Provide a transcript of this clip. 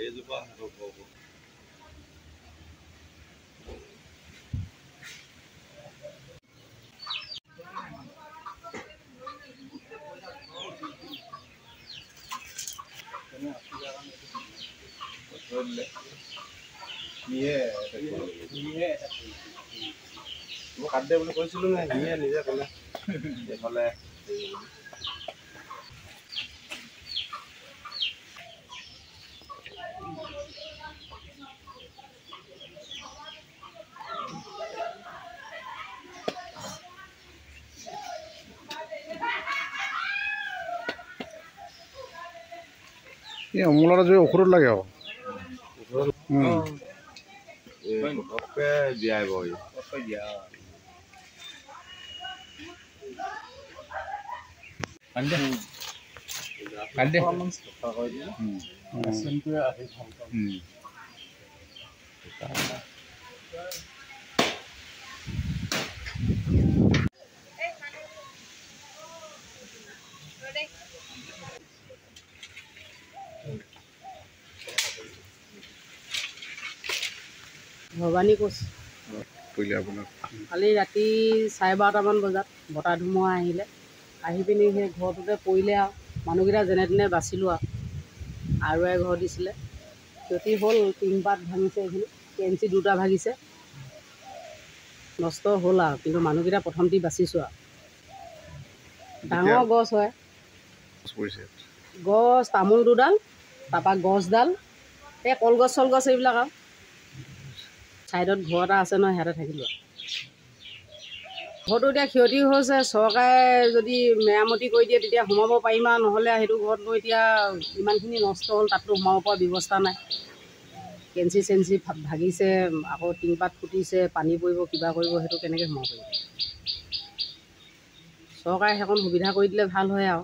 এজোপা হ'ব কাট দে বুলি কৈছিলো নে সিয়ে নিজে ক'লে এইফালে অমলাটা যে ঔষধত লাগে আৰু দিয়াই ভৱানী কোচ কালি ৰাতি 12:30মান বজাত বতাহ ধুমুহা আহিলে আহি পিনি সেই ঘৰটোতে পৰিলে আৰু মানুহকেইটা যেনে তেনে বাচিলোঁ আৰু এঘৰ দিছিলে ক্ষতি হ'ল টিংপাত ভাঙিছে এইখিনি কেঞ্চি দুটা ভাগিছে নষ্ট হ'ল আৰু কিন্তু মানুহকেইটা প্ৰথমতে বাচিছোঁ আৰু ডাঙৰ গছ হয় গছ তামোল দুডাল তাৰপৰা গছডাল এই কলগছ চলগছ এইবিলাক আৰু ছাইডত ঘৰ এটা আছে নহয় সিহঁতে থাকিলোঁ ঘৰটো এতিয়া ক্ষতি হৈছে চৰকাৰে যদি মেৰামতি কৰি দিয়ে তেতিয়া সোমাব পাৰিম আৰু নহ'লে সেইটো ঘৰটো এতিয়া ইমানখিনি নষ্ট হ'ল তাততো সোমাব পৰা ব্যৱস্থা নাই কেঞ্চি চেঞ্চি ভাগিছে আকৌ টিংপাত ফুটিছে পানী পৰিব কিবা কৰিব সেইটো কেনেকৈ সোমাব পাৰিব চৰকাৰে সেইকণ সুবিধা কৰি দিলে ভাল হয় আৰু